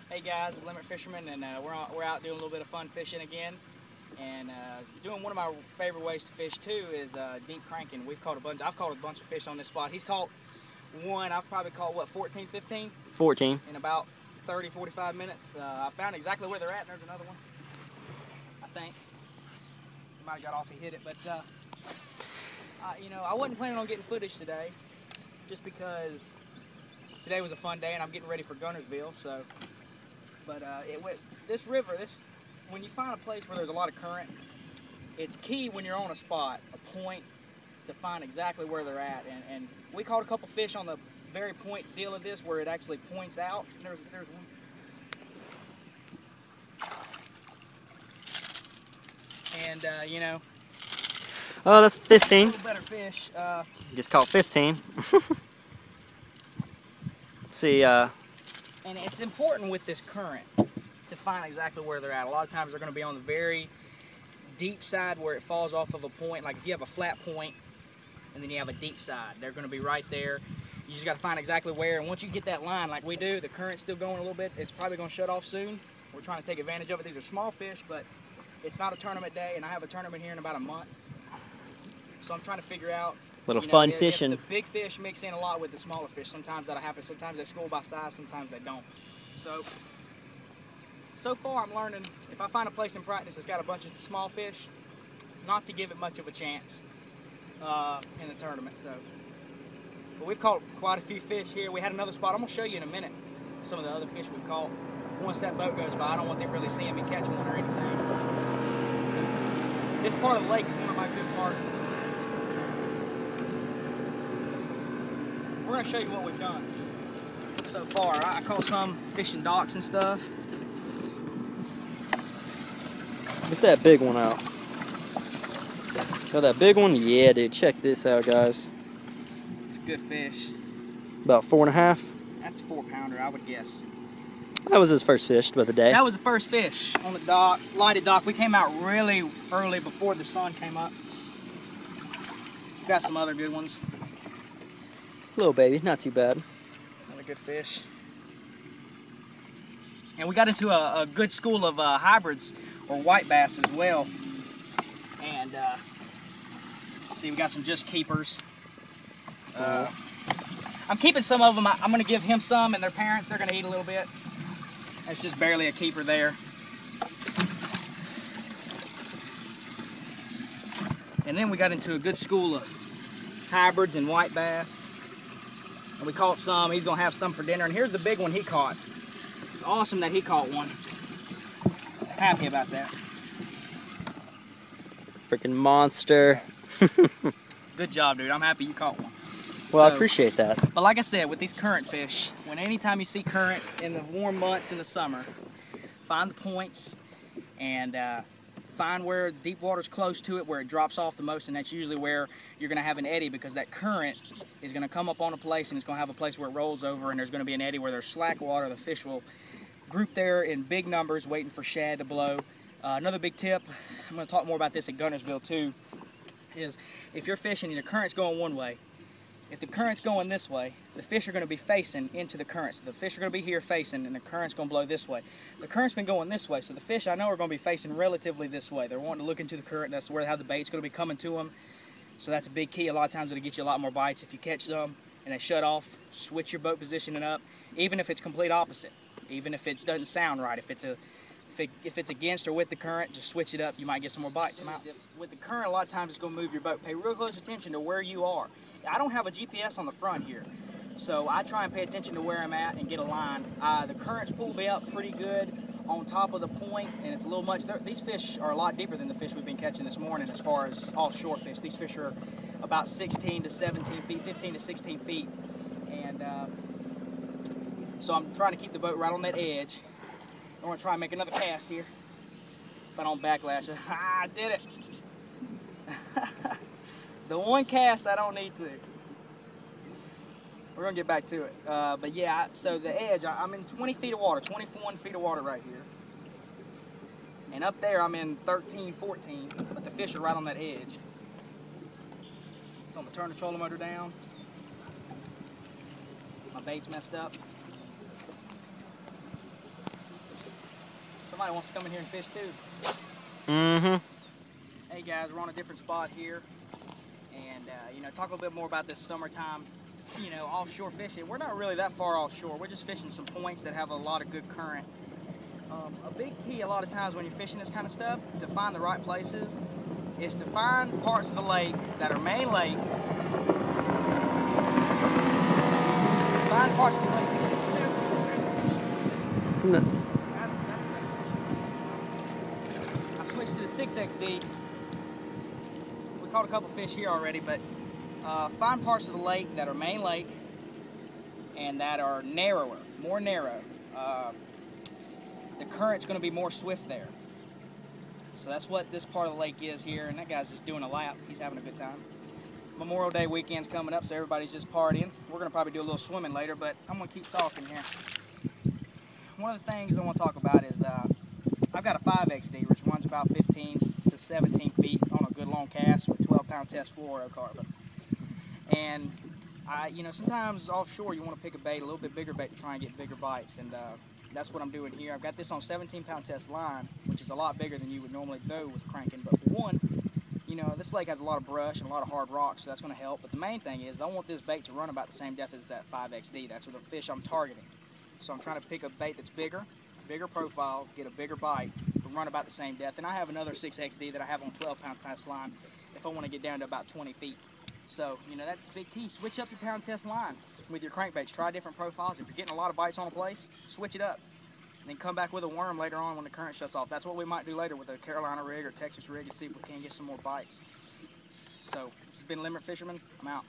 Hey guys, Limit Fisherman, and we're out doing a little bit of fun fishing again, and doing one of my favorite ways to fish too is deep cranking. I've caught a bunch of fish on this spot. He's caught one. I've probably caught what, 14, 15? 14. In about 30, 45 minutes. I found exactly where they're at, and there's another one. I think he might have got off. He hit it, but you know, I wasn't planning on getting footage today, just because today was a fun day and I'm getting ready for Gunnersville. So. But this river, when you find a place where there's a lot of current, it's key when you're on a spot, a point, to find exactly where they're at. And we caught a couple fish on the very point deal of this, where it actually points out. There's one. And you know. Oh, that's 15. A little better fish. Just caught 15. See. And it's important with this current to find exactly where they're at. A lot of times they're going to be on the very deep side where it falls off of a point. Like if you have a flat point and then you have a deep side, they're going to be right there. You just got to find exactly where. And once you get that line like we do, the current's still going a little bit. It's probably going to shut off soon. We're trying to take advantage of it. These are small fish, but it's not a tournament day, and I have a tournament here in about a month. So I'm trying to figure out. Little fun fishing. The big fish mix in a lot with the smaller fish. Sometimes that'll happen. Sometimes they school by size. Sometimes they don't. So far I'm learning, if I find a place in practice that's got a bunch of small fish, not to give it much of a chance in the tournament. So, but we've caught quite a few fish here. We had another spot. I'm gonna show you in a minute some of the other fish we've caught. Once that boat goes by, I don't want them really seeing me catch one or anything. This part of the lake is one of my good parts. We're going to show you what we've done so far. I caught some fishing docks and stuff. Get that big one out. Got that big one? Yeah, dude. Check this out, guys. It's a good fish. About 4.5. That's a 4-pounder, I would guess. That was his first fish of the day. That was the first fish on the dock, lighted dock. We came out really early before the sun came up. Got some other good ones. Little baby, not too bad. Another good fish. And we got into a good school of hybrids or white bass as well. And see, we got some just keepers. I'm keeping some of them. I'm going to give him some, and their parents, they're going to eat a little bit. It's just barely a keeper there. And then we got into a good school of hybrids and white bass. And we caught some. He's going to have some for dinner. And here's the big one he caught. It's awesome that he caught one. Happy about that. Freaking monster. So, good job, dude. I'm happy you caught one. Well, I appreciate that. But like I said, with these current fish, anytime you see current in the warm months in the summer, find the points and find where deep water's close to it, where it drops off the most, and that's usually where you're going to have an eddy, because that current is going to come up on a place and it's going to have a place where it rolls over, and there's going to be an eddy where there's slack water. The fish will group there in big numbers waiting for shad to blow. Another big tip, I'm going to talk more about this at Gunnersville too, is if you're fishing and the current's going one way, if the current's going this way, the fish are going to be facing into the current. So the fish are going to be here facing, and the current's going to blow this way. The current's been going this way, so the fish I know are going to be facing relatively this way. They're wanting to look into the current. That's where how the bait's going to be coming to them. So that's a big key. A lot of times it'll get you a lot more bites. If you catch some and they shut off, switch your boat positioning up, even if it's complete opposite. Even if it doesn't sound right. If it's against or with the current, just switch it up. You might get some more bites. With the current, a lot of times it's going to move your boat. Pay real close attention to where you are. I don't have a GPS on the front here, so I try and pay attention to where I'm at and get a line. The currents pull me up pretty good on top of the point, and it's a little much. These fish are a lot deeper than the fish we've been catching this morning as far as offshore fish. These fish are about 16 to 17 feet, 15 to 16 feet. And so I'm trying to keep the boat right on that edge. I want to try and make another cast here. if I don't backlash it. I did it. The one cast I don't need to. We're gonna get back to it. But yeah, so the edge, I'm in 20 feet of water, 21 feet of water right here. And up there I'm in 13, 14, but the fish are right on that edge. So I'm gonna turn the trolling motor down. My bait's messed up. Somebody wants to come in here and fish too. Mm-hmm. Hey guys, we're on a different spot here. And you know, talk a little bit more about this summertime, you know, offshore fishing. We're not really that far offshore. We're just fishing some points that have a lot of good current. A big key a lot of times when you're fishing this kind of stuff to find the right places is to find parts of the lake that are main lake. Find parts of the lake. No. I switched to the 6XD. We caught a couple fish here already, but find parts of the lake that are main lake and that are narrower, more narrow. The current's going to be more swift there. So that's what this part of the lake is here, and that guy's just doing a lap. He's having a good time. Memorial Day weekend's coming up, so everybody's just partying. We're going to probably do a little swimming later, but I'm going to keep talking here. One of the things I want to talk about is I've got a 5XD, which runs about 15 to 17 feet on a good long cast with 12-pound test fluorocarbon. And you know, sometimes offshore you want to pick a bait, a little bit bigger bait to try and get bigger bites, and that's what I'm doing here. I've got this on 17-pound test line, which is a lot bigger than you would normally go with cranking. But for one, you know, this lake has a lot of brush and a lot of hard rocks, so that's going to help. But the main thing is I want this bait to run about the same depth as that 5XD. That's what the fish I'm targeting. So I'm trying to pick a bait that's bigger profile, get a bigger bite, but run about the same depth. And I have another 6XD that I have on 12-pound test line if I want to get down to about 20 feet. So, you know, that's a big key. Switch up your pound test line with your crankbaits. Try different profiles. If you're getting a lot of bites on a place, switch it up. And then come back with a worm later on when the current shuts off. That's what we might do later with a Carolina rig or Texas rig and see if we can get some more bites. So, this has been Limerick Fisherman. I'm out.